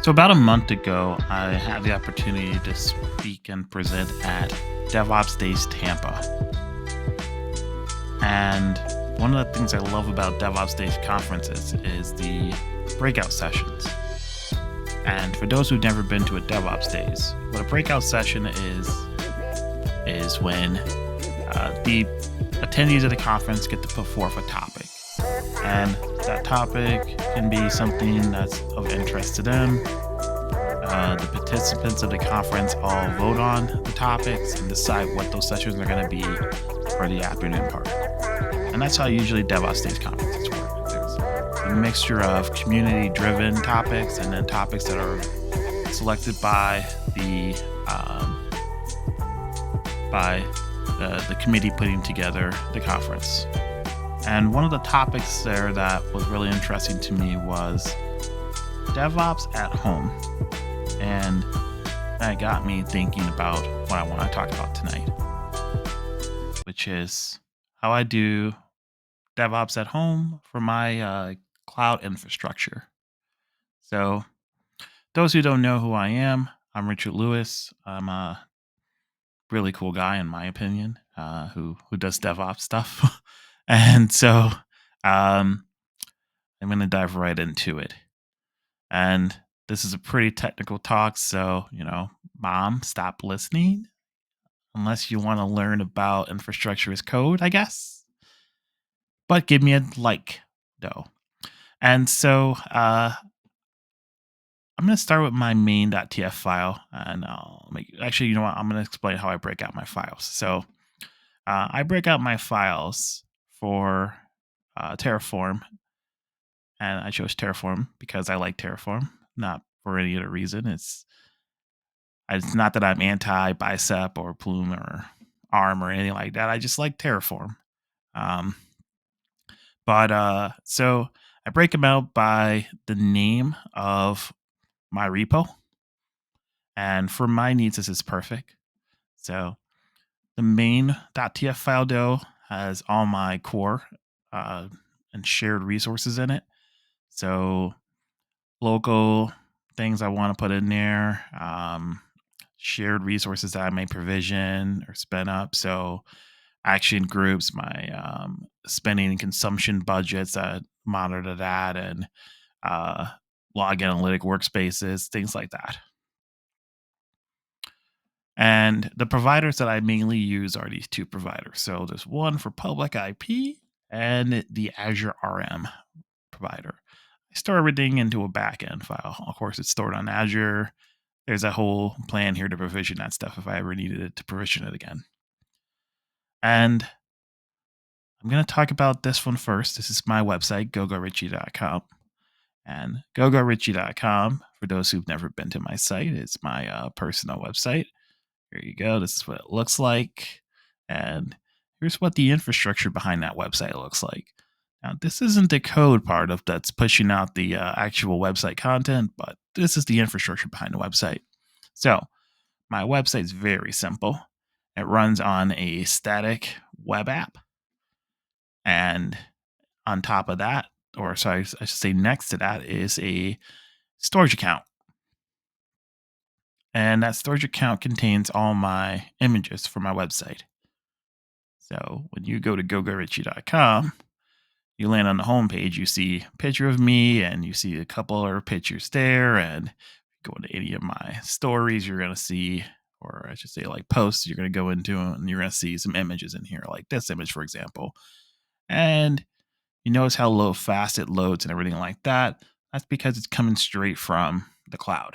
So, about a month ago, I had the opportunity to speak and present at DevOps Days Tampa. And one of the things I love about DevOps Days conferences is the breakout sessions. And for those who've never been to a DevOps Days, what a breakout session is when the attendees of the conference get to put forth a topic. And that topic can be something that's of interest to them. The participants of the conference all vote on the topics and decide what those sessions are going to be for the afternoon part. And that's how usually DevOps Days conferences work. There's a mixture of community-driven topics and then topics that are selected by the committee putting together the conference. And one of the topics there that was really interesting to me was DevOps at home. And that got me thinking about what I want to talk about tonight, which is how I do DevOps at home for my cloud infrastructure. So, those who don't know who I am, I'm Richard Lewis. I'm a really cool guy, in my opinion, who does DevOps stuff. And so, um, I'm going to dive right into it. And this is a pretty technical talk, so, mom, stop listening unless you want to learn about infrastructure as code, I guess. But give me a like, though. And so I'm going to start with my main.tf file, and actually, you know what? I'm going to explain how I break out my files. So I break out my files for Terraform, and I chose Terraform because I like Terraform, not for any other reason. It's not that I'm anti Bicep or Plume or ARM or anything like that. I just like Terraform. Um, so I break them out by the name of my repo. And for my needs, this is perfect. So the main.tf file, though, has all my core and shared resources in it. So local things I want to put in there, shared resources that I may provision or spin up. So action groups, my spending and consumption budgets that monitor that, and log analytic workspaces, things like that. And the providers that I mainly use are these two providers. So there's one for public IP and the Azure RM provider. I store everything into a backend file. Of course, it's stored on Azure. There's a whole plan here to provision that stuff if I ever needed it to provision it again. And I'm going to talk about this one first. This is my website, gogorichie.com. And gogorichie.com, for those who've never been to my site, it's my personal website. Here you go. This is what it looks like. And here's what the infrastructure behind that website looks like. Now, this isn't the code part of that's pushing out the actual website content, but this is the infrastructure behind the website. So my website is very simple. It runs on a static web app. And on top of that, or sorry, I should say next to that, is a storage account. And that storage account contains all my images for my website. So when you go to gogorichie.com, you land on the homepage, you see a picture of me and you see a couple other pictures there. And go into any of my stories, you're going to see, or I should say like posts, you're going to go into and you're going to see some images in here, like this image, for example. And you notice how fast it loads and everything like that. That's because it's coming straight from the cloud.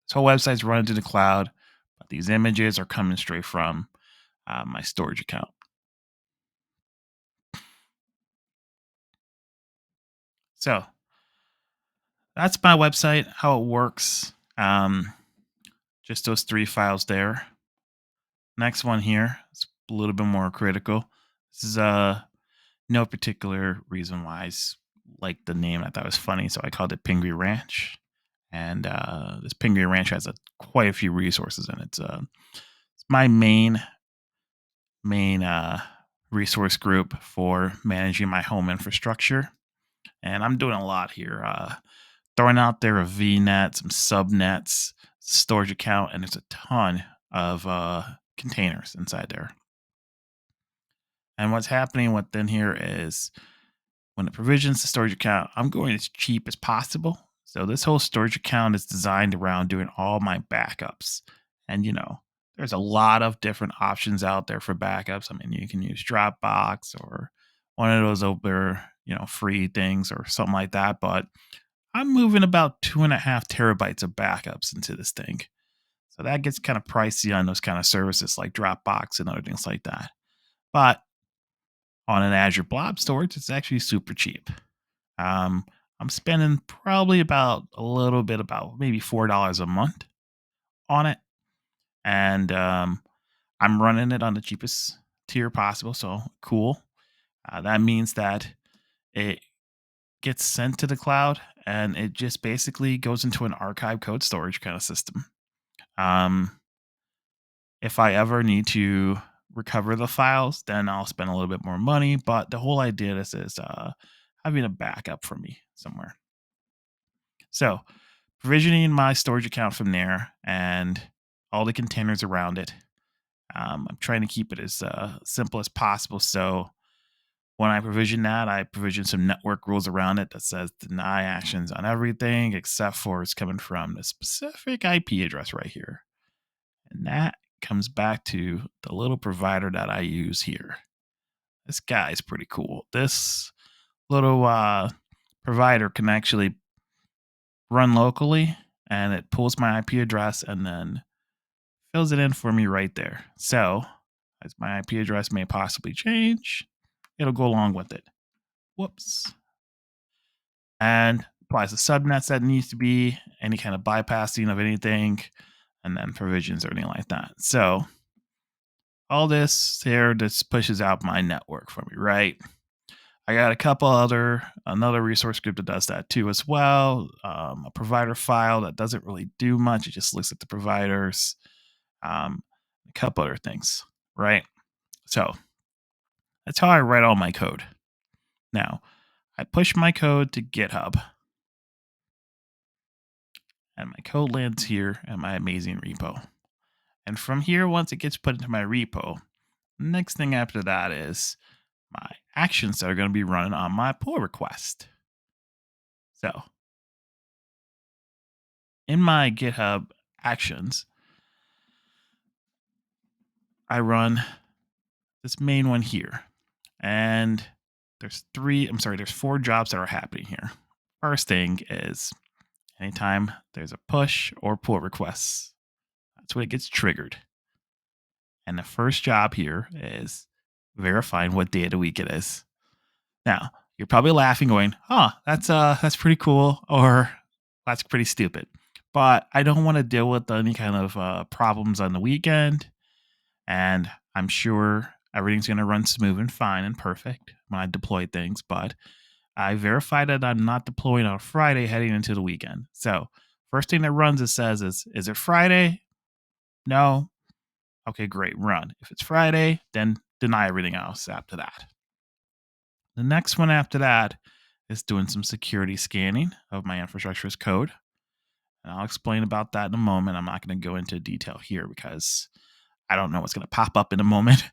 This whole website's running to the cloud, but these images are coming straight from my storage account. So that's my website, how it works. Just those three files there. Next one here is a little bit more critical. This is no particular reason why I like the name. I thought it was funny, so I called it Pingree Ranch. And this Pingree Ranch has quite a few resources in it. It's my main resource group for managing my home infrastructure. And I'm doing a lot here. throwing out there a VNet, some subnets, storage account, and there's a ton of containers inside there. And what's happening within here is when it provisions the storage account, I'm going as cheap as possible. So this whole storage account is designed around doing all my backups. And there's a lot of different options out there for backups. I mean, you can use Dropbox or one of those over, free things or something like that. But I'm moving about 2.5 terabytes of backups into this thing. So that gets kind of pricey on those kind of services like Dropbox and other things like that. But on an Azure Blob storage, it's actually super cheap. Um, I'm spending probably about maybe $4 a month on it, and I'm running it on the cheapest tier possible. So cool. That means that it gets sent to the cloud, and it just basically goes into an archive code storage kind of system. Um, if I ever need to recover the files, then I'll spend a little bit more money. But the whole idea of this is having a backup for me somewhere. So provisioning my storage account from there and all the containers around it. I'm trying to keep it as simple as possible. So when I provision that, I provision some network rules around it that says deny actions on everything except for it's coming from the specific IP address right here. And that comes back to the little provider that I use here. This guy's pretty cool. This little provider can actually run locally, and it pulls my IP address and then fills it in for me right there. So, as my IP address may possibly change, it'll go along with it. Whoops. And applies the subnets that needs to be, any kind of bypassing of anything, and then provisions or anything like that. So, all this here just pushes out my network for me, right? I got another resource group that does that too as well. A provider file that doesn't really do much. It just looks at the providers, a couple other things, right? So that's how I write all my code. Now, I push my code to GitHub, and my code lands here in my amazing repo. And from here, once it gets put into my repo, the next thing after that is my actions that are going to be running on my pull request. So in my GitHub actions, I run this main one here. And there's four jobs that are happening here. First thing is anytime there's a push or pull requests, that's when it gets triggered. And the first job here is verifying what day of the week it is. Now, you're probably laughing, going, that's pretty cool, or that's pretty stupid. But I don't want to deal with any kind of problems on the weekend. And I'm sure everything's going to run smooth and fine and perfect when I deploy things. But I verified that I'm not deploying on Friday heading into the weekend. So first thing that runs, it says is it Friday? No. Okay, great, run. If it's Friday, then deny everything else after that. The next one after that is doing some security scanning of my infrastructure as code. And I'll explain about that in a moment. I'm not going to go into detail here because I don't know what's going to pop up in a moment.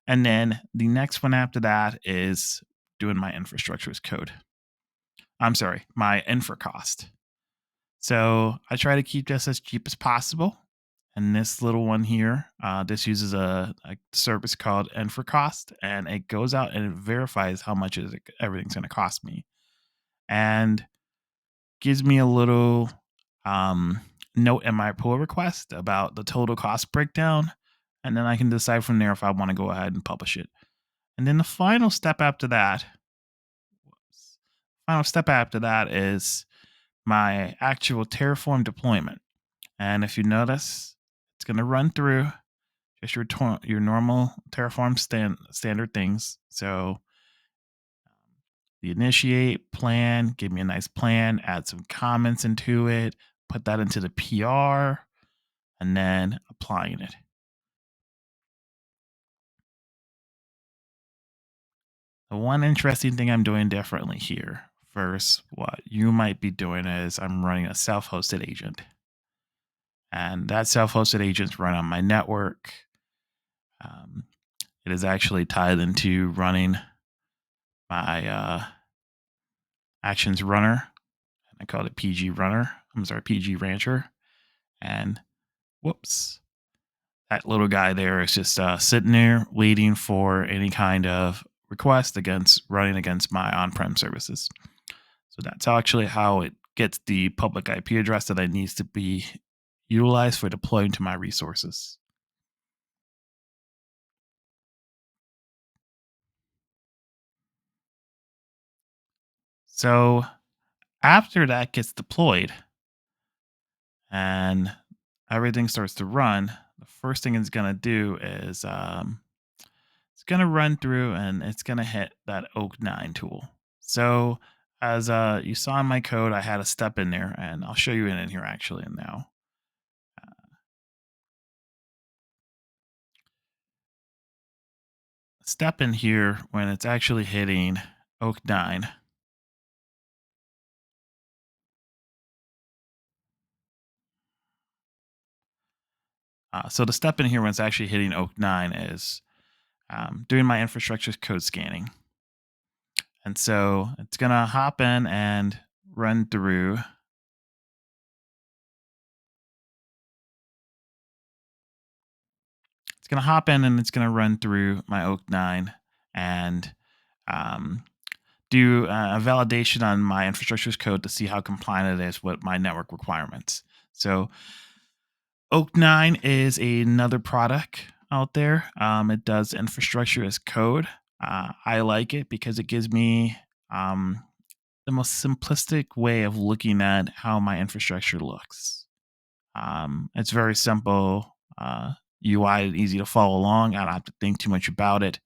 And then the next one after that is doing my infrastructure as code. I'm sorry, my InfraCost. So I try to keep this as cheap as possible. And this little one here, this uses a service called InfraCost, and it goes out and it verifies how much everything's going to cost me, and gives me a little note in my pull request about the total cost breakdown, and then I can decide from there if I want to go ahead and publish it. And then the final step after that, is my actual Terraform deployment. And if you notice, it's going to run through just your normal Terraform standard things. So the initiate plan, give me a nice plan, add some comments into it, put that into the PR, and then applying it. The one interesting thing I'm doing differently here First, what you might be doing is I'm running a self-hosted agent, and that self-hosted agent's run on my network. Um, it is actually tied into running my actions runner. I call it PG runner. I'm sorry, PG rancher. And whoops, that little guy there is just sitting there waiting for any kind of request against running against my on-prem services. So that's actually how it gets the public IP address that I needs to be utilized for deploying to my resources. So after that gets deployed and everything starts to run, the first thing it's going to do is it's going to run through and it's going to hit that Oak 9 tool. So as you saw in my code, I had a step in there, and I'll show you in here actually now. Step in here when it's actually hitting Oak 9. So the step in here when it's actually hitting Oak 9 is doing my infrastructure code scanning. And so it's going to hop in and run through. It's going to hop in and it's going to run through my Oak 9 and um, do a validation on my infrastructure's code to see how compliant it is with my network requirements. So Oak 9 is another product out there. It does infrastructure as code. I like it because it gives me the most simplistic way of looking at how my infrastructure looks. It's very simple UI, easy to follow along. I don't have to think too much about it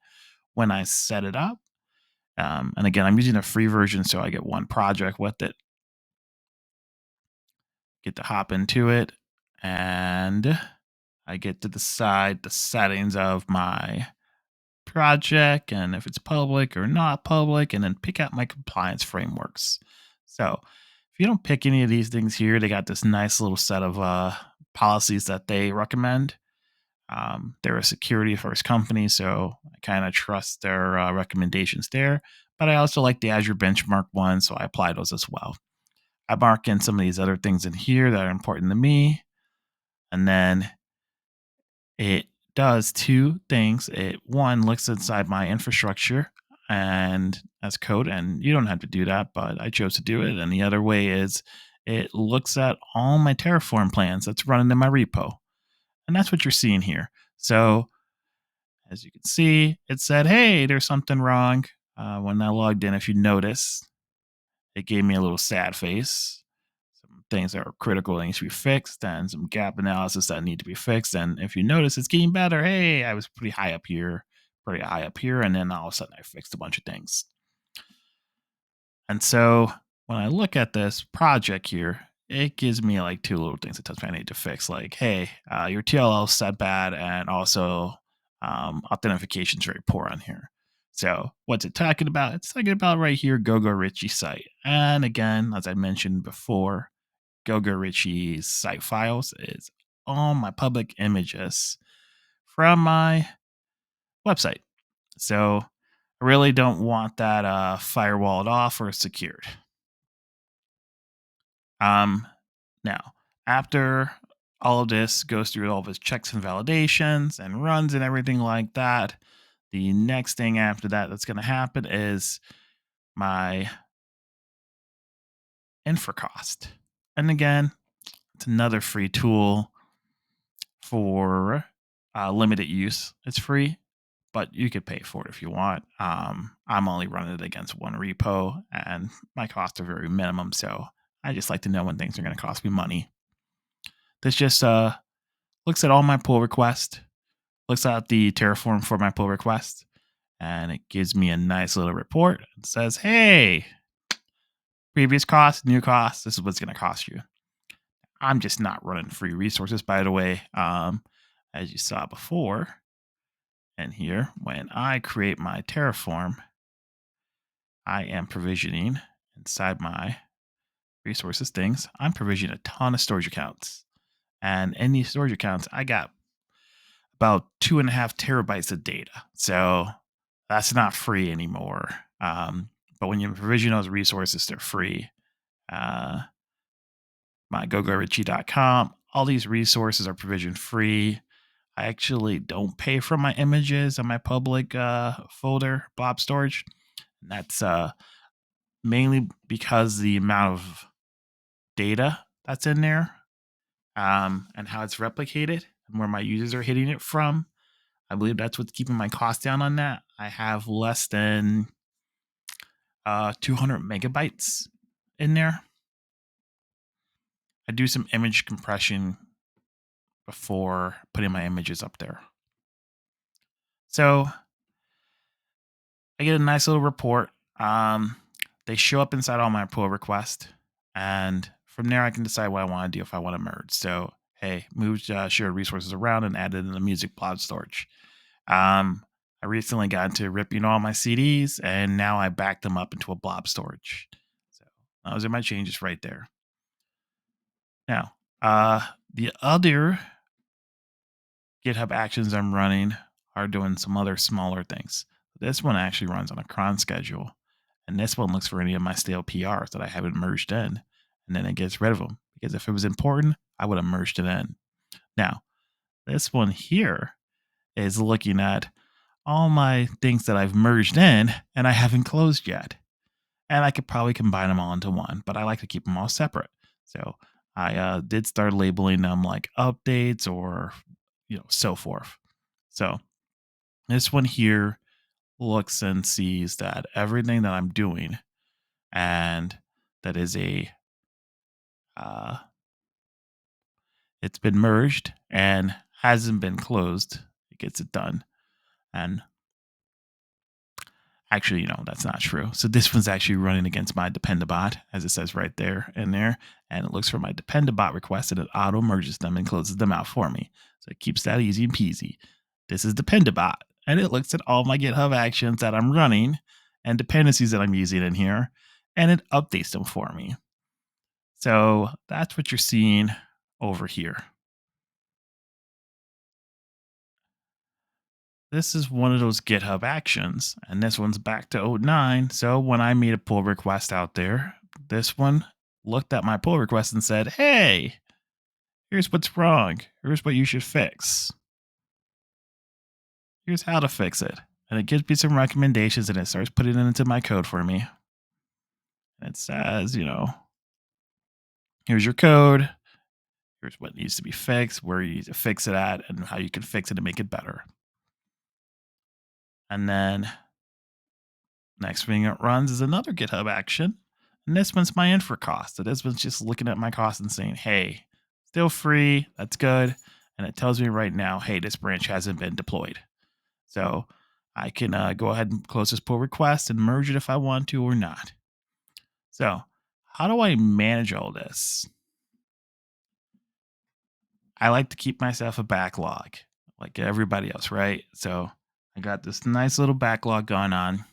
when I set it up. And again, I'm using a free version, so I get one project with it. Get to hop into it, and I get to decide the settings of my project and if it's public or not public, and then pick out my compliance frameworks. So if you don't pick any of these things here, they got this nice little set of policies that they recommend. They're a security first company, so I kind of trust their recommendations there. But I also like the Azure benchmark one, so I apply those as well. I mark in some of these other things in here that are important to me. And then it does two things. It one looks inside my infrastructure and as code, and you don't have to do that, but I chose to do it. And the other way is it looks at all my Terraform plans that's running in my repo. And that's what you're seeing here. So as you can see, it said, hey, there's something wrong. When I logged in, if you notice, it gave me a little sad face. Some things that are critical that needs to be fixed, and some gap analysis that need to be fixed. And if you notice, it's getting better. Hey, I was pretty high up here, and then all of a sudden I fixed a bunch of things. And so when I look at this project here, it gives me like two little things that tells me I need to fix. Like, hey, your TLL set bad, and also authentication is very poor on here. So what's it talking about? It's talking about right here, GoGo Richie site. And again, as I mentioned before, GoGo Richie's site files is all my public images from my website. So I really don't want that firewalled off or secured. Now, after all of this goes through all of its checks and validations and runs and everything like that, the next thing after that that's going to happen is my InfraCost. And again, it's another free tool for limited use. It's free, but you could pay for it if you want. I'm only running it against one repo, and my costs are very minimum. So I just like to know when things are going to cost me money. This just looks at all my pull requests, looks at the Terraform for my pull request, and it gives me a nice little report. It says, hey, previous cost, new cost, this is what's going to cost you. I'm just not running free resources, by the way. As you saw before, and here, when I create my Terraform, I am provisioning inside my resources things, I'm provisioning a ton of storage accounts. And in these storage accounts, I got about 2.5 terabytes of data. So that's not free anymore. But when you provision those resources, they're free. Uh, my GoGoRichie.com, all these resources are provisioned free. I actually don't pay for my images on my public folder, blob storage. And that's mainly because the amount of data that's in there and how it's replicated and where my users are hitting it from. I believe that's what's keeping my cost down on that. I have less than 200 megabytes in there. I do some image compression before putting my images up there. So I get a nice little report. They show up inside all my pull requests. And from there, I can decide what I want to do if I want to merge. So, hey, moved shared resources around and added in the music blob storage. I recently got into ripping all my CDs, and now I backed them up into a blob storage. So those are my changes right there. Now, the other GitHub actions I'm running are doing some other smaller things. This one actually runs on a cron schedule, and this one looks for any of my stale PRs that I haven't merged in, and then it gets rid of them. Because if it was important, I would have merged it in. Now, this one here is looking at all my things that I've merged in and I haven't closed yet. And I could probably combine them all into one, but I like to keep them all separate. So I did start labeling them like updates or, so forth. So this one here looks and sees that everything that I'm doing and that is uh, it's been merged and hasn't been closed. It gets it done. And actually, that's not true. So this one's actually running against my Dependabot, as it says right there in there. And it looks for my Dependabot request and it auto merges them and closes them out for me. So it keeps that easy and peasy. This is Dependabot. And it looks at all my GitHub actions that I'm running and dependencies that I'm using in here. And it updates them for me. So that's what you're seeing over here. This is one of those GitHub actions, and this one's back to 09. So when I made a pull request out there, this one looked at my pull request and said, hey, here's what's wrong. Here's what you should fix. Here's how to fix it. And it gives me some recommendations and it starts putting it into my code for me. And it says, here's your code. Here's what needs to be fixed, where you need to fix it at, and how you can fix it to make it better. And then next thing it runs is another GitHub action. And this one's my InfraCost. So this one's just looking at my cost and saying, hey, still free. That's good. And it tells me right now, hey, this branch hasn't been deployed. So I can go ahead and close this pull request and merge it if I want to or not. So how do I manage all this? I like to keep myself a backlog like everybody else, right? So I got this nice little backlog going on.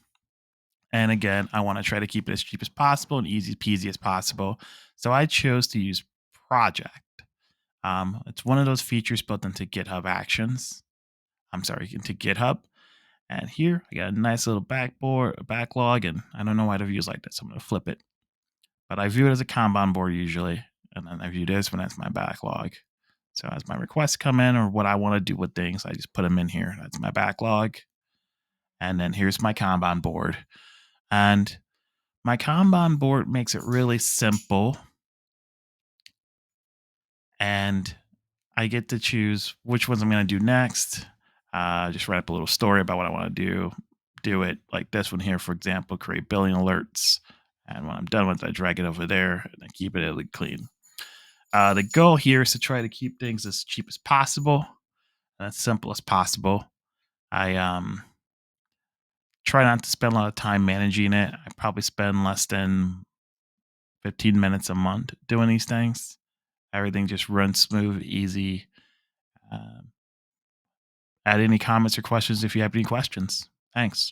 And again, I want to try to keep it as cheap as possible and easy peasy as possible. So I chose to use Project. It's one of those features built into GitHub Actions. Into GitHub. And here I got a nice little backlog, and I don't know why the view is like that, so I'm going to flip it. But I view it as a Kanban board usually, and then I view this when that's my backlog. So as my requests come in or what I want to do with things, I just put them in here. That's my backlog. And then here's my Kanban board. And my Kanban board makes it really simple. And I get to choose which ones I'm going to do next. Just write up a little story about what I want to do. Do it like this one here, for example, create billing alerts. And when I'm done with it, I drag it over there and I keep it really clean. The goal here is to try to keep things as cheap as possible and as simple as possible. I try not to spend a lot of time managing it. I probably spend less than 15 minutes a month doing these things. Everything just runs smooth, easy. Add any comments or questions if you have any questions. Thanks.